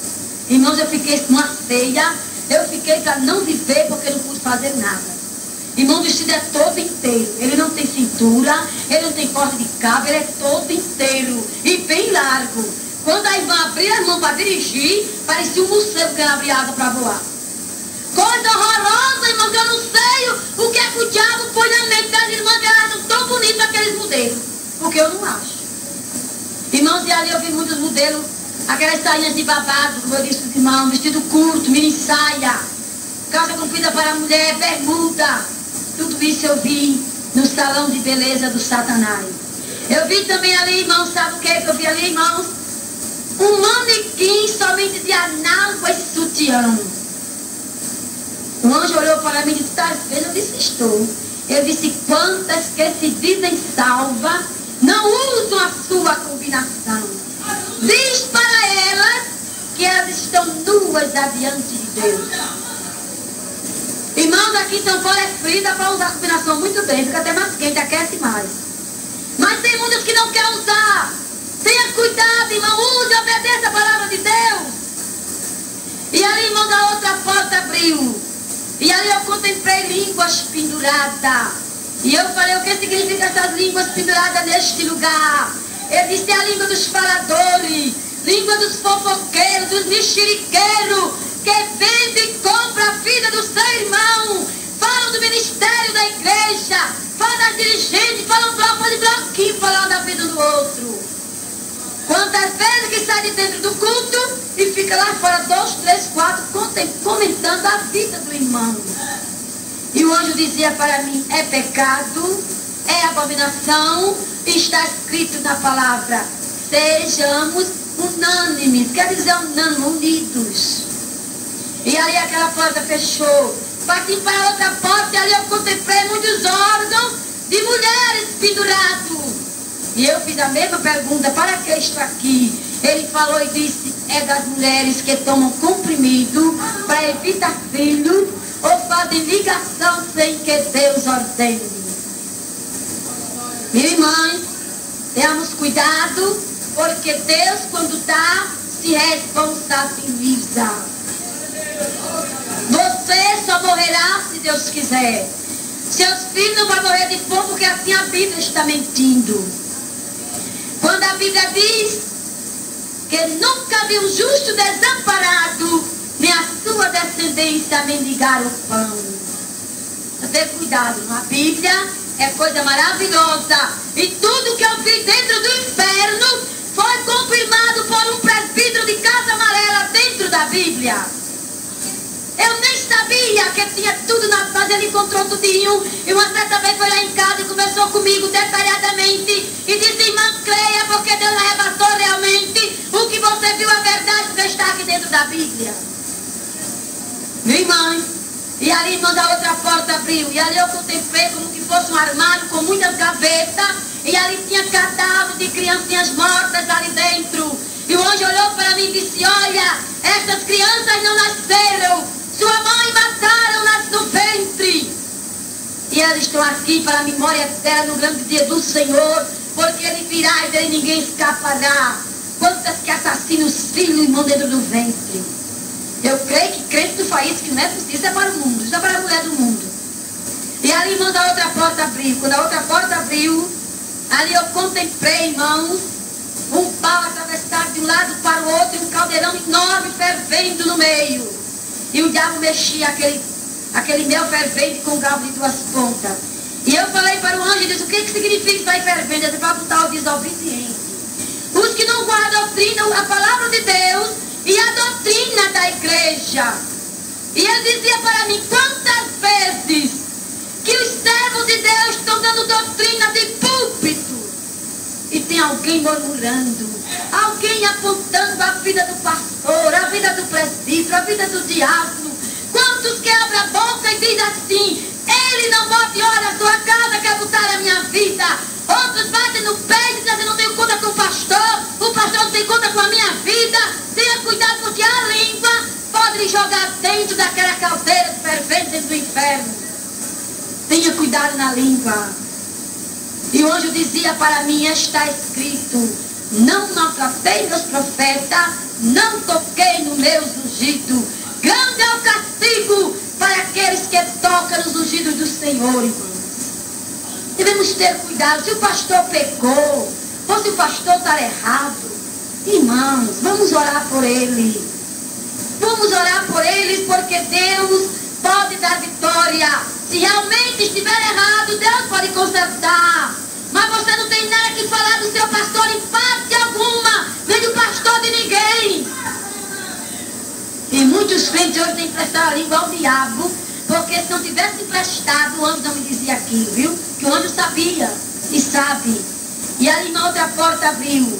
Irmãos, eu fiquei numa ceia, eu fiquei para não viver porque eu não pude fazer nada. Irmão, o vestido é todo inteiro. Ele não tem cintura, ele não tem corte de cabo, ele é todo inteiro e bem largo. Quando a irmã abria as mãos para dirigir, parecia um morcego que ela abria asa para voar. Coisa horrorosa, irmão, que eu não sei o que é que o diabo põe na mente das irmãs, que elas acham tão bonitos aqueles modelos. Porque eu não acho. Irmãos, e ali eu vi muitos modelos, aquelas sainhas de babado, como eu disse, irmão, vestido curto, mini saia, calça comprida para a mulher, bermuda. Tudo isso eu vi no salão de beleza do Satanás. Eu vi também ali, irmãos, sabe o que eu vi ali, irmãos? Um manequim somente de anágua e sutiã. O anjo olhou para mim e disse: está vendo? Eu disse: estou. Eu disse: quantas que se dizem salva não usam a sua combinação. Diz para elas que elas estão nuas adiante de Deus. Irmãos, aqui em São Paulo é frio, dá para usar a combinação muito bem, fica até mais quente, aquece mais. Mas tem muitos que não querem usar. Tenha cuidado, irmão, use e obedeça a palavra de Deus. E ali, irmão, da outra porta abriu. E ali eu contemplei línguas penduradas. E eu falei: o que significa essas línguas penduradas neste lugar? Ele disse: é a língua dos faladores, língua dos fofoqueiros, dos mexeriqueiros, que vende e compra a vida do seu irmão. Falam do ministério da igreja, falam das dirigentes, falam bloco de bloquinho, falam da vida do outro. de dentro do culto e fica lá fora 2, 3, 4 comentando a vida do irmão. E o anjo dizia para mim: é pecado, é abominação, está escrito na palavra: sejamos unânimes, quer dizer unânimes, unidos. E ali aquela porta fechou. Parti para outra porta e ali eu contemplei muitos órgãos de mulheres pendurados. E eu fiz a mesma pergunta: para que estou aqui? Ele falou e disse: é das mulheres que tomam comprimido para evitar filhos ou fazem ligação sem que Deus ordene. Minha irmã, tenhamos cuidado, porque Deus, quando dá, se responsabiliza. Você só morrerá se Deus quiser. Seus filhos não vão morrer de fome, porque assim a Bíblia está mentindo. Quando a Bíblia diz que nunca viu um justo desamparado, nem a sua descendência mendigar o pão. Tenha cuidado, a Bíblia é coisa maravilhosa. E tudo que eu vi dentro do inferno foi confirmado por um presbítero de Casa Amarela dentro da Bíblia. Eu nem sabia que tinha tudo na paz, ele encontrou tudinho. E uma certa vez foi lá em casa e conversou comigo detalhadamente. E disse: irmã, creia, porque Deus arrebatou realmente. O que você viu é verdade, porque está aqui dentro da Bíblia. Minha irmã, e ali, irmã, da outra porta abriu. E ali eu contemplei como que fosse um armário com muitas gavetas. E ali tinha cadáveres de criancinhas mortas ali dentro. E o anjo olhou para mim e disse: olha, estas crianças não nasceram. Sua mãe mataram-nas no ventre. E elas estão aqui para a memória eterna no grande dia do Senhor, porque Ele virá e dele ninguém escapará. Quantas que assassinam os filhos, irmão, dentro do ventre. Eu creio que crente não faz isso, que não é possível. Isso é para o mundo, isso é para a mulher do mundo. E ali, irmãos, a outra porta abriu. Quando a outra porta abriu, ali eu contemplei, irmãos, um pau atravessado de um lado para o outro e um caldeirão enorme fervendo no meio. E o diabo mexia aquele mel fervente com um galo de 2 pontas. E eu falei para o anjo e disse: o que significa isso aí fervendo? Ele vai botar o desobediente. Os que não guardam a doutrina, a palavra de Deus e a doutrina da igreja. E ele dizia para mim: quantas vezes que os servos de Deus estão dando doutrina de púlpito e tem alguém murmurando, alguém apontando a vida do pastor, a vida do presbítero, a vida do diácono. Quantos que abrem a boca e dizem assim: ele não bote óleo na sua casa, quer botar a minha vida. Outros batem no pé e dizem: eu não tenho conta com o pastor não tem conta com a minha vida. Tenha cuidado, porque a língua pode lhe jogar dentro daquela caldeira fervente dentro do inferno. Tenha cuidado na língua. E o anjo dizia para mim: está escrito: não maltratei meus profetas, não toquei no meu ungido. Grande é o castigo para aqueles que tocam nos ungidos do Senhor, irmãos. Devemos ter cuidado. Se o pastor pecou, ou se o pastor está errado, irmãos, vamos orar por ele. Vamos orar por eles, porque Deus pode dar vitória. Se realmente estiver errado, Deus pode consertar. Mas você não tem nada que falar do seu pastor em parte alguma, nem do pastor de ninguém. E muitos crentes hoje têm emprestado a língua ao diabo, porque se não tivesse emprestado, o anjo não me dizia aquilo, viu? Que o anjo sabia e sabe. E ali na outra porta abriu.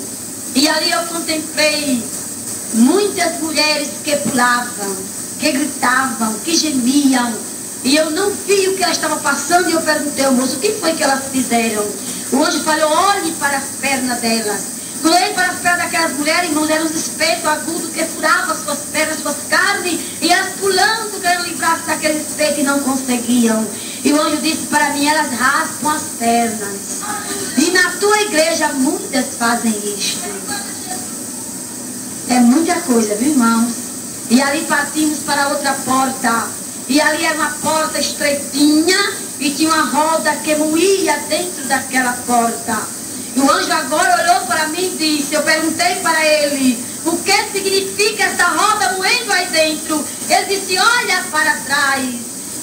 E ali eu contemplei muitas mulheres que pulavam, que gritavam, que gemiam. E eu não vi o que elas estavam passando. E eu perguntei ao moço: o que foi que elas fizeram? O anjo falou: olhe para as pernas delas. Quando eu olhei para as pernas daquelas mulheres, irmãos, eram uns espetos agudos que furavam as suas pernas, as suas carnes. E elas pulando, querendo livrar-se daquele espeto e não conseguiam. E o anjo disse para mim: elas raspam as pernas. E na tua igreja muitas fazem isto. É muita coisa, viu, irmãos? E ali partimos para outra porta. E ali era uma porta estreitinha e tinha uma roda que moía dentro daquela porta. E o anjo agora olhou para mim e disse: eu perguntei para ele: o que significa essa roda moendo aí dentro? Ele disse: olha para trás.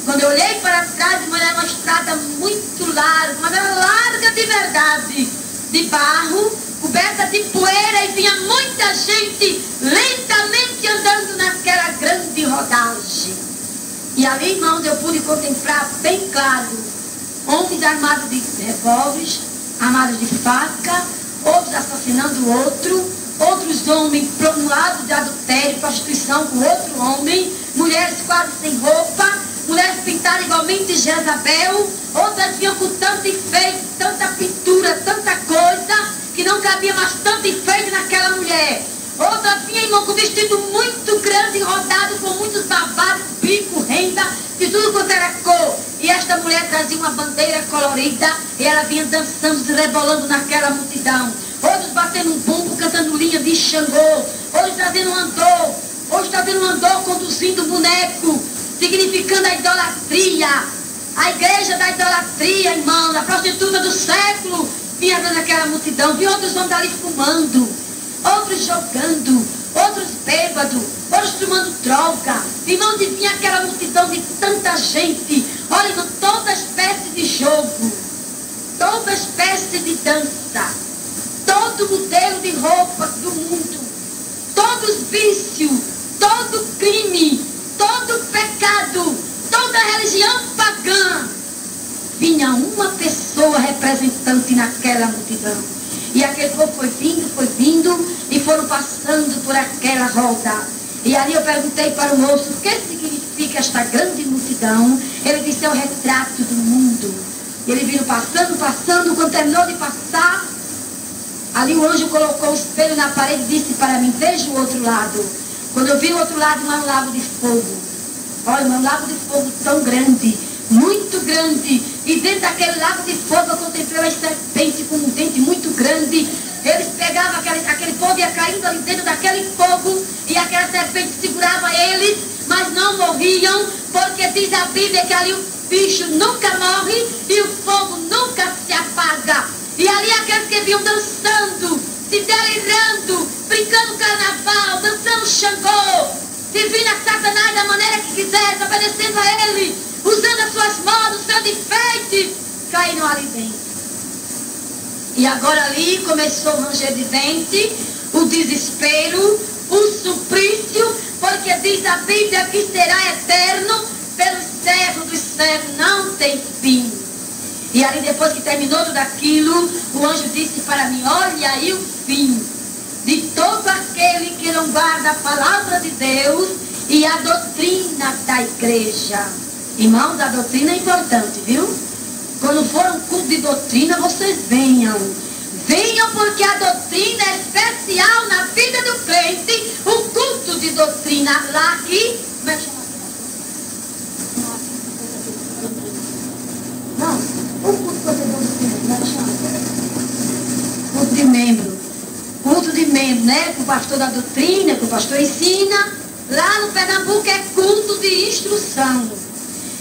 Quando eu olhei para trás, era uma estrada muito larga, mas era larga de verdade, de barro, coberta de poeira, e vinha muita gente lentamente andando naquela grande rodagem. E ali, irmãos, eu pude contemplar bem claro homens armados de revólveres, armados de faca, outros assassinando o outro, outros homens no lado de adultério, prostituição com outro homem, mulheres quase sem roupa, mulheres pintadas igualmente de Jezabel, outras vinham com tanto enfeite, tanta pintura, tanta coisa, que não cabia mais tanto enfeite naquela mulher. Outra vinha, irmão, com vestido muito grande, rodado com muitos babados, bico, renda, de tudo quanto era cor. E esta mulher trazia uma bandeira colorida, e ela vinha dançando, se rebolando naquela multidão. Outros batendo um bumbo, cantando linha de Xangô. Outros trazendo um andor. Outros trazendo um andor, conduzindo um boneco, significando a idolatria. A igreja da idolatria, irmão, a prostituta do século, vinha dando aquela multidão. Vi outros homens ali fumando, outros jogando, outros bêbados, outros tomando droga. Irmão, e vinha aquela multidão de tanta gente. Olha, irmão, toda espécie de jogo, toda espécie de dança, todo modelo de roupa do mundo, todos vícios, todo crime, todo pecado, toda religião pagã. Vinha uma pessoa representante naquela multidão. E aquele povo foi vindo, e foram passando por aquela roda. E ali eu perguntei para o moço, o que significa esta grande multidão? Ele disse, é o retrato do mundo. E ele viram passando, quando terminou de passar, ali o anjo colocou o espelho na parede e disse para mim, veja o outro lado. Quando eu vi o outro lado, um lago de fogo. Olha, um lago de fogo tão grande, muito grande. E dentro daquele lago de fogo eu contemplei uma serpente com um dente muito grande. Eles pegavam aquele povo, ia caindo ali dentro daquele fogo, e aquela serpente segurava eles, mas não morriam, porque diz a Bíblia que ali o bicho nunca morre e o fogo nunca se apaga. E ali aqueles que vinham dançando, se delirando, brincando carnaval, dançando Xangô, servindo a Satanás da maneira que quisesse, obedecendo a ele, usando as suas mãos, o seu enfeite, caíram ali dentro. E agora ali começou o ranger de dente, o desespero, o suplício, porque diz a Bíblia que será eterno pelos séculos dos séculos, não tem fim. E ali depois que terminou tudo aquilo, o anjo disse para mim, olha aí o fim de todo aquele que não guarda a palavra de Deus e a doutrina da igreja. Irmãos, a doutrina é importante, viu? Quando for um culto de doutrina, vocês venham. Venham, porque a doutrina é especial na vida do crente. O culto de doutrina lá aqui. Como é que chama? Não, o culto de doutrina, como é que chama? Culto de membro. Culto de membro, né? Que o pastor da doutrina, que o pastor ensina. Lá no Pernambuco é culto de instrução.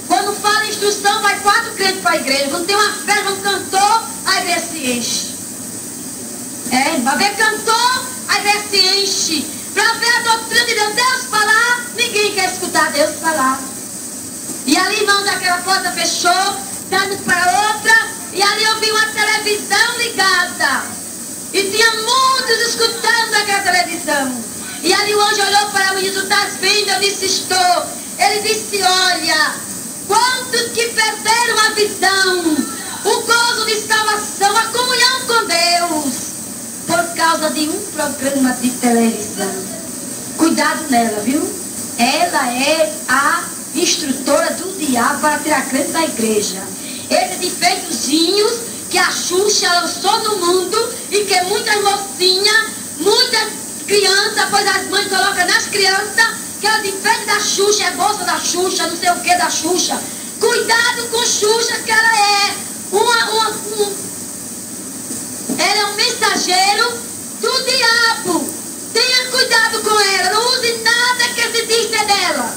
Quando fala em instrução, vai 4 crentes para a igreja. Quando tem uma festa, um cantor, a igreja se enche. Vai ver cantor, a igreja se enche. Para ver a doutrina de Deus, Deus falar, ninguém quer escutar Deus falar. E ali, irmãos, aquela porta fechou, dando para outra, e ali eu vi uma televisão ligada. E tinha muitos escutando aquela televisão. E ali o anjo olhou para mim e disse, tu estás vendo? Eu disse, estou. Ele disse, olha, quantos que perderam a visão, o gozo de salvação, a comunhão com Deus, por causa de um programa de televisão. Cuidado nela, viu? Ela é a instrutora do diabo para tirar crente da igreja. Esses enfeitozinhos que a Xuxa lançou no mundo e que muitas mocinhas, muitas crianças, pois as mães colocam nas crianças, que ela enfeite da Xuxa, é bolsa da Xuxa, não sei o que da Xuxa. Cuidado com Xuxa, que ela é ela é um mensageiro do diabo. Tenha cuidado com ela, não use nada que se diz ser dela.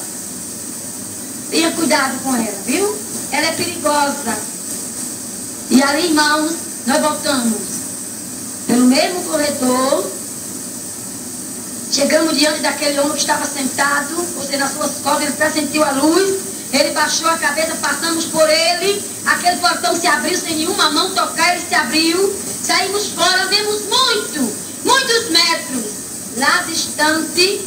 Tenha cuidado com ela, viu? Ela é perigosa. E ali, irmãos, nós voltamos pelo mesmo corredor. Chegamos diante daquele homem que estava sentado, ou seja, nas suas costas, ele pressentiu a luz. Ele abaixou a cabeça, passamos por ele, aquele portão se abriu sem nenhuma mão tocar, ele se abriu, saímos fora, andamos muitos metros. Lá distante,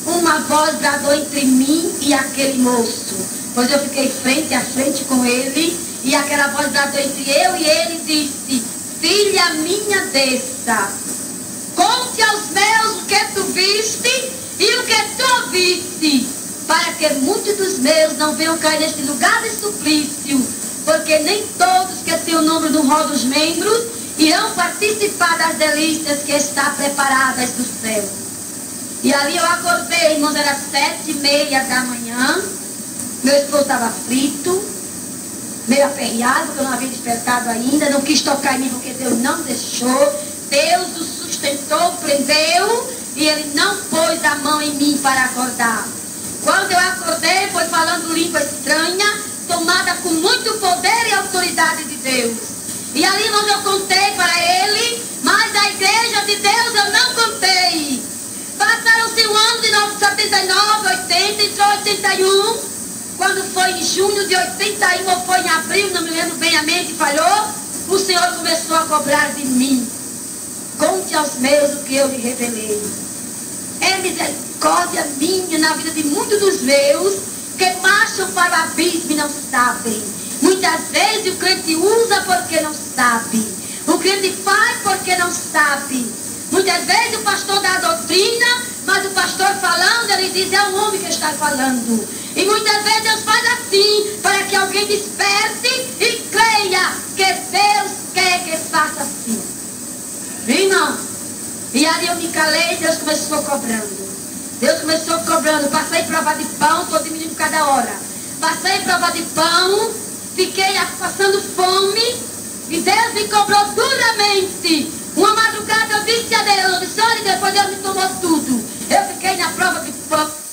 uma voz bradou entre mim e aquele moço, pois eu fiquei frente a frente com ele, e aquela voz bradou entre eu e ele e disse: filha minha, desça, conte aos meus o que tu viste e o que tu ouviste, para que muitos dos meus não venham cair neste lugar de suplício, porque nem todos que têm o nome no rol dos membros irão participar das delícias que está preparadas do céu. E ali eu acordei, irmãos, era 7h30 da manhã, meu esposo estava aflito, meio aperreado, porque eu não havia despertado ainda, não quis tocar em mim porque Deus não deixou, Deus o sustentou, prendeu, e ele não pôs a mão em mim para acordar. Quando eu acordei, foi falando língua estranha, tomada com muito poder e autoridade de Deus. E ali, irmãos, eu contei para ele, mas a igreja de Deus eu não contei. Passaram-se o ano de 79, 80, entrou 81. Quando foi em junho de 81 ou foi em abril, não me lembro bem, a mente falhou, o Senhor começou a cobrar de mim. Conte aos meus o que eu lhe revelei. É misericórdia minha na vida de muitos dos meus que marcham para o abismo e não sabem. Muitas vezes o crente usa porque não sabe. O crente faz porque não sabe. Muitas vezes o pastor dá a doutrina, mas o pastor falando, ele diz, é o homem que está falando. E muitas vezes Deus faz assim, para que alguém desperte e creia que Deus quer que faça assim. Irmão, e ali eu me calei e Deus começou cobrando. Deus começou cobrando. Passei prova de pão, estou diminuindo cada hora. Passei prova de pão, fiquei passando fome e Deus me cobrou duramente. Uma madrugada eu disse a Deus, olha, depois Deus me tomou tudo. Eu fiquei na prova de pão.